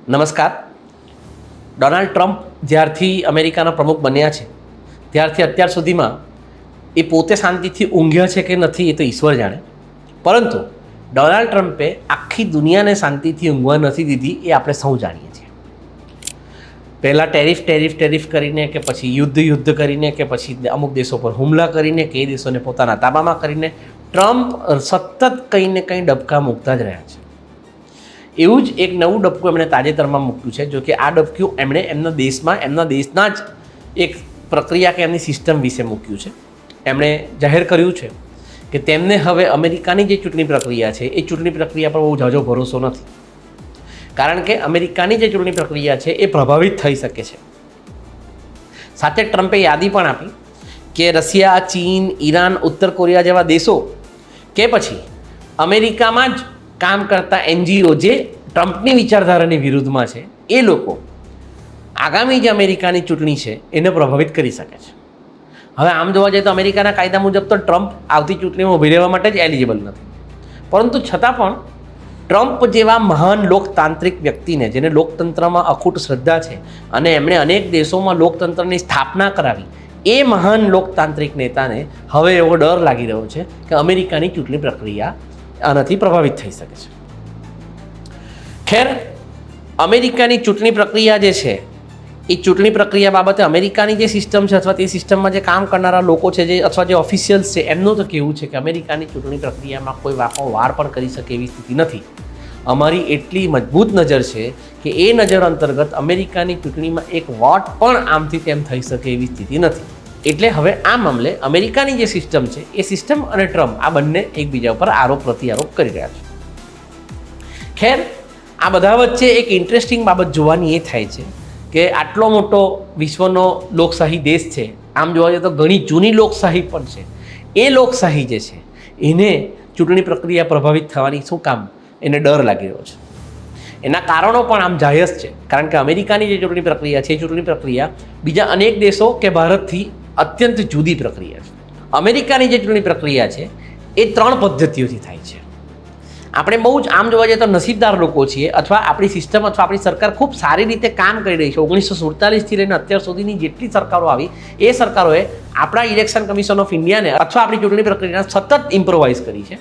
નમસ્કાર. Donald Trump જ્યારથી અમેરિકાના પ્રમુખ બન્યા છે ત્યારથી અત્યાર સુધીમાં એ પોતે શાંતિથી ઊંઘ્યા છે કે નથી એ તો ઈશ્વર જાણે, પરંતુ ડોનાલ્ડ ટ્રમ્પે આખી દુનિયાને શાંતિથી ઊંઘવા નથી દીધી એ આપણે સૌ જાણીએ છીએ. પહેલાં ટેરિફ કરીને કે પછી યુદ્ધ કરીને કે પછી અમુક દેશો પર હુમલા કરીને કે એ દેશોને પોતાના તાબામાં કરીને ટ્રમ્પ સતત કંઈ ને કંઈ ડબકા મૂકતા જ રહ્યા છે. એવું જ એક નવું ડબકું એમણે તાજેતરમાં મૂક્યું છે, જો કે આ ડબકું એમણે એમના દેશના જ એક પ્રક્રિયા કે એમની સિસ્ટમ વિશે મૂક્યું છે. એમણે જાહેર કર્યું છે કે તેમને હવે અમેરિકાની જે ચૂંટણી પ્રક્રિયા છે એ ચૂંટણી પ્રક્રિયા પર બહુ ઝાઝો ભરોસો નથી, કારણ કે અમેરિકાની જે ચૂંટણી પ્રક્રિયા છે એ પ્રભાવિત થઈ શકે છે. સાથે ટ્રમ્પે યાદી પણ આપી કે રશિયા, ચીન, ઈરાન, ઉત્તર કોરિયા જેવા દેશો કે પછી અમેરિકામાં જ કામ કરતા NGO જે ટ્રમ્પની વિચારધારાની વિરુદ્ધમાં છે એ લોકો આગામી જે અમેરિકાની ચૂંટણી છે એને પ્રભાવિત કરી શકે છે. હવે આમ જોવા જઈએ તો અમેરિકાના કાયદા મુજબ તો ટ્રમ્પ આવતી ચૂંટણીમાં ઊભી રહેવા માટે જ એલિજિબલ નથી, પરંતુ છતાં પણ ટ્રમ્પ જેવા મહાન લોકતાંત્રિક વ્યક્તિને, જેને લોકતંત્રમાં અખૂટ શ્રદ્ધા છે અને એમણે અનેક દેશોમાં લોકતંત્રની સ્થાપના કરાવી, એ મહાન લોકતાંત્રિક નેતાને હવે એવો ડર લાગી રહ્યો છે કે અમેરિકાની ચૂંટણી પ્રક્રિયા આનાથી પ્રભાવિત થઈ શકે છે. ખેર, અમેરિકાની ચૂંટણી પ્રક્રિયા જે છે એ ચૂંટણી પ્રક્રિયા બાબતે અમેરિકાની જે સિસ્ટમ છે અથવા તે સિસ્ટમમાં જે કામ કરનારા લોકો છે જે અથવા જે ઓફિશિયલ્સ છે એમનું તો કહેવું છે કે અમેરિકાની ચૂંટણી પ્રક્રિયામાં કોઈ વાંકો વાર પણ કરી શકે એવી સ્થિતિ નથી. અમારી એટલી મજબૂત નજર છે કે એ નજર અંતર્ગત અમેરિકાની ચૂંટણીમાં એક વોટ પણ આમથી તેમ થઈ શકે એવી સ્થિતિ નથી. એટલે હવે આ મામલે અમેરિકાની જે સિસ્ટમ છે એ સિસ્ટમ અને ટ્રમ્પ આ બંને એકબીજા ઉપર આરોપ પ્રત્યારોપ કરી રહ્યા છે. ખેર, આ બધા વચ્ચે એક ઇન્ટરેસ્ટિંગ બાબત જોવાની એ થાય છે કે આટલો મોટો વિશ્વનો લોકશાહી દેશ છે, આમ જોવા જઈએ તો ઘણી જૂની લોકશાહી પણ છે, એ લોકશાહી જે છે એને ચૂંટણી પ્રક્રિયા પ્રભાવિત થવાની શું કામ એને ડર લાગી રહ્યો છે. એના કારણો પણ આમ જાયઝ છે, કારણ કે અમેરિકાની જે ચૂંટણી પ્રક્રિયા છે એ ચૂંટણી પ્રક્રિયા બીજા અનેક દેશો કે ભારતથી અત્યંત જુદી પ્રક્રિયા છે. અમેરિકાની જે ચૂંટણી પ્રક્રિયા છે એ 3 પદ્ધતિઓથી થાય છે. આપણે બહુ જ આમ જોવા જઈએ તો નસીબદાર લોકો છીએ, અથવા આપણી સિસ્ટમ અથવા આપણી સરકાર ખૂબ સારી રીતે કામ કરી રહી છે. 1947થી લઈને અત્યાર સુધીની જેટલી સરકારો આવી એ સરકારોએ આપણા ઇલેક્શન કમિશન ઓફ ઇન્ડિયાને અથવા આપણી ચૂંટણી પ્રક્રિયાને સતત ઇમ્પ્રોવાઇઝ કરી છે,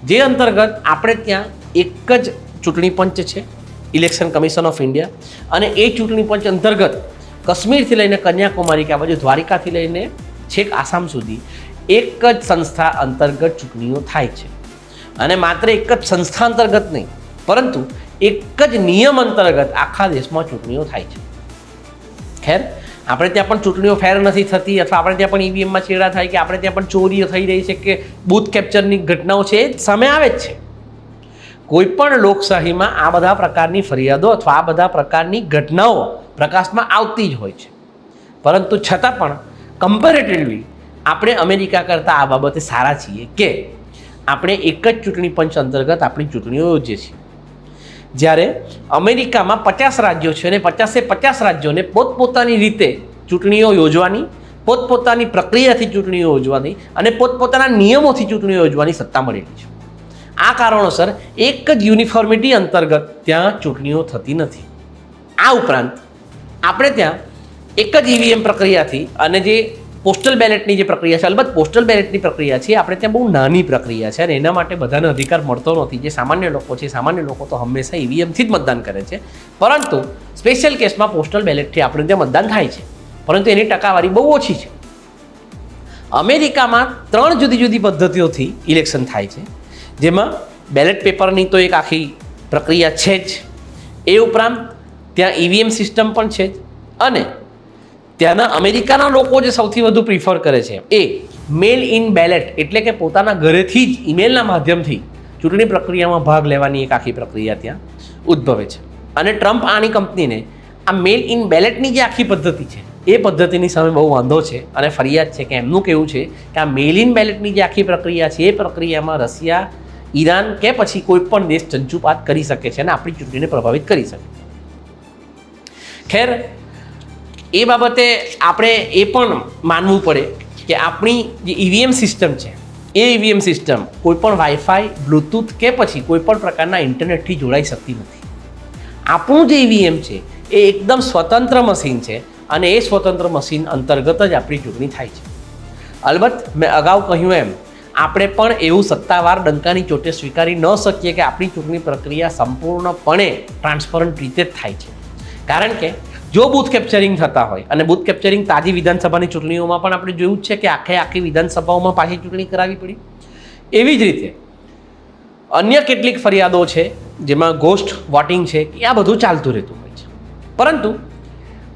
જે અંતર્ગત આપણે ત્યાં એક જ ચૂંટણી પંચ છે, ઇલેક્શન કમિશન ઓફ ઇન્ડિયા, અને એ ચૂંટણી પંચ અંતર્ગત કાશ્મીરથી લઈને કન્યાકુમારી કે આ બાજુ દ્વારિકાથી લઈને છેક આસામ સુધી એક જ સંસ્થા અંતર્ગત ચૂંટણીઓ થાય છે. અને માત્ર એક જ સંસ્થા અંતર્ગત નહીં, પરંતુ એક જ નિયમ અંતર્ગત આખા દેશમાં ચૂંટણીઓ થાય છે. ખેર, આપણે ત્યાં પણ ચૂંટણીઓ ફેર નથી થતી, અથવા આપણે ત્યાં પણ EVMમાં ચેડા થાય કે આપણે ત્યાં પણ ચોરીઓ થઈ રહી છે કે બૂથ કેપ્ચરની ઘટનાઓ છે એ સામે આવે જ છે. કોઈ પણ લોકશાહીમાં આ બધા પ્રકારની ફરિયાદો અથવા આ બધા પ્રકારની ઘટનાઓ પ્રકાશમાં આવતી જ હોય છે, પરંતુ છતાં પણ કમ્પેરેટિવલી આપણે અમેરિકા કરતાં આ બાબતે સારા છીએ કે આપણે એક જ ચૂંટણી પંચ અંતર્ગત આપણી ચૂંટણીઓ યોજીએ છીએ. જ્યારે અમેરિકામાં 50 રાજ્યો છે અને 50 રાજ્યોને પોતપોતાની રીતે ચૂંટણીઓ યોજવાની, પોતપોતાની પ્રક્રિયાથી ચૂંટણીઓ યોજવાની અને પોતપોતાના નિયમોથી ચૂંટણીઓ યોજવાની સત્તા મળેલી છે. આ કારણોસર એક જ યુનિફોર્મિટી અંતર્ગત ત્યાં ચૂંટણીઓ થતી નથી. આ ઉપરાંત આપણે ત્યાં એક જ EVM પ્રક્રિયાથી અને જે પોસ્ટલ બેલેટની જે પ્રક્રિયા છે, અલબત્ત પોસ્ટલ બેલેટની પ્રક્રિયા છે આપણે ત્યાં બહુ નાની પ્રક્રિયા છે અને એના માટે બધાને અધિકાર મળતો નથી. જે સામાન્ય લોકો છે, સામાન્ય લોકો તો હંમેશા EVMથી જ મતદાન કરે છે, પરંતુ સ્પેશિયલ કેસમાં પોસ્ટલ બેલેટથી આપણે ત્યાં મતદાન થાય છે, પરંતુ એની ટકાવારી બહુ ઓછી છે. અમેરિકામાં 3 જુદી જુદી પદ્ધતિઓથી ઇલેક્શન થાય છે, જેમાં બેલેટ પેપરની તો એક આખી પ્રક્રિયા છે જ, એ ઉપરાંત ત્યાં EVM સિસ્ટમ પણ છે જ, અને ત્યાંના અમેરિકાના લોકો જે સૌથી વધુ પ્રિફર કરે છે એ મેલ ઇન બેલેટ, એટલે કે પોતાના ઘરેથી જ ઈમેલના માધ્યમથી ચૂંટણી પ્રક્રિયામાં ભાગ લેવાની એક આખી પ્રક્રિયા ત્યાં ઉદ્ભવે છે. અને ટ્રમ્પ આની કંપનીને આ મેલ ઇન બેલેટની જે આખી પદ્ધતિ છે એ પદ્ધતિની સામે બહુ વાંધો છે અને ફરિયાદ છે કે એમનું કહેવું છે કે આ મેલ ઇન બેલેટની જે આખી પ્રક્રિયા છે એ પ્રક્રિયામાં રશિયા, ઈરાન કે પછી કોઈ પણ દેશ ચંચુપાત કરી શકે છે અને આપણી ચૂંટણીને પ્રભાવિત કરી શકે. ખેર, એ બાબતે આપણે એ પણ માનવું પડે કે આપણી જે EVM સિસ્ટમ છે એ EVM સિસ્ટમ કોઈ પણ વાઈફાઈ, બ્લૂટૂથ કે પછી કોઈ પણ પ્રકારના ઇન્ટરનેટથી જોડાઈ શકતી નથી. આપણું જે ઈવીએમ છે એ એકદમ સ્વતંત્ર મશીન છે અને એ સ્વતંત્ર મશીન અંતર્ગત જ આપણી ચૂંટણી થાય છે. અલબત્ત મેં અગાઉ કહ્યું એમ આપણે પણ એવું સત્તાવાર ડંકાની ચોટે સ્વીકારી ન શકીએ કે આપણી ચૂંટણી પ્રક્રિયા સંપૂર્ણપણે ટ્રાન્સપરન્ટ રીતે જ થાય છે. કારણ કે જો બૂથ કેપ્ચરિંગ થતા હોય, અને બૂથ કેપ્ચરિંગ તાજી વિધાનસભાની ચૂંટણીઓમાં પણ આપણે જોયું જ છે કે આખી વિધાનસભાઓમાં પાછી ચૂંટણી કરાવવી પડી. એવી જ રીતે અન્ય કેટલીક ફરિયાદો છે જેમાં ગોસ્ટ વોટિંગ છે કે આ બધું ચાલતું રહેતું હોય છે. પરંતુ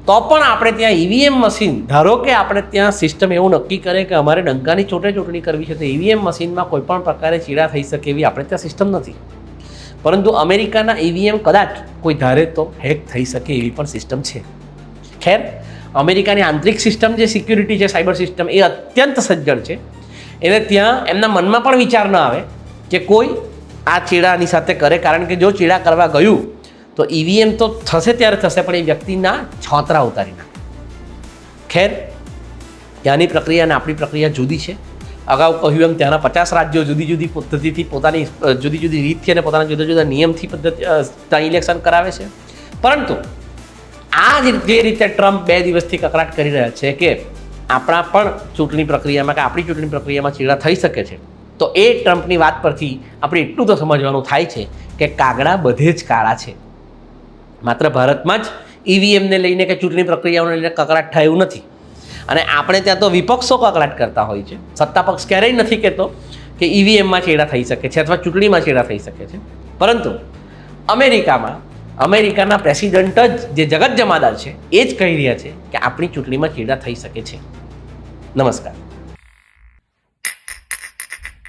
તો પણ આપણે ત્યાં ઈવીએમ મશીન, ધારો કે આપણે ત્યાં સિસ્ટમ એવું નક્કી કરે કે અમારે ડંકાની ચોટે ચૂંટણી કરવી છે, તો ઈવીએમ મશીનમાં કોઈ પણ પ્રકારે ચીડા થઈ શકે એવી આપણે ત્યાં સિસ્ટમ નથી. પરંતુ અમેરિકાના ઈવીએમ કદાચ કોઈ ધારે તો હેક થઈ શકે એવી પણ સિસ્ટમ છે. ખેર, અમેરિકાની આંતરિક સિસ્ટમ જે સિક્યુરિટી છે, સાયબર સિસ્ટમ, એ અત્યંત સજ્જડ છે. એટલે ત્યાં એમના મનમાં પણ વિચાર ન આવે કે કોઈ આ ચીડાની સાથે કરે, કારણ કે જો ચીડા કરવા ગયું તો ઈવીએમ તો થશે ત્યારે થશે, પણ એ વ્યક્તિના છોતરા ઉતારી નાખે. ખેર, ત્યાંની પ્રક્રિયા અને આપણી પ્રક્રિયા જુદી છે. અગાઉ કહ્યું એમ ત્યાંના 50 રાજ્યો જુદી જુદી પદ્ધતિથી, પોતાની જુદી જુદી રીતથી અને પોતાના જુદા જુદા નિયમથી ત્યાં ઇલેક્શન કરાવે છે. પરંતુ આ જે રીતે ટ્રમ્પ 2 દિવસથી કકળાટ કરી રહ્યા છે કે આપણા પણ ચૂંટણી પ્રક્રિયામાં કે આપણી ચૂંટણી પ્રક્રિયામાં ચીડા થઈ શકે છે, તો એ ટ્રમ્પની વાત પરથી આપણે એટલું તો સમજવાનું થાય છે કે કાગડા બધે જ કાળા છે. માત્ર ભારતમાં જ ઈવીએમને લઈને કે ચૂંટણી પ્રક્રિયાઓને લઈને કકળાટ થાય એવું નથી. અને આપણે ત્યાં તો વિપક્ષો કકળાટ કરતા હોય છે. સત્તા પક્ષ ક્યારેય નથી કહેતો કે ઈવીએમમાં ચેડા થઈ શકે છે અથવા ચૂંટણીમાં ચેડા થઈ શકે છે. પરંતુ અમેરિકાના પ્રેસિડન્ટ જ જે જગત જમાદાર છે એ જ કહી રહ્યા છે કે આપણી ચૂંટણીમાં ચેડા થઈ શકે છે. નમસ્કાર.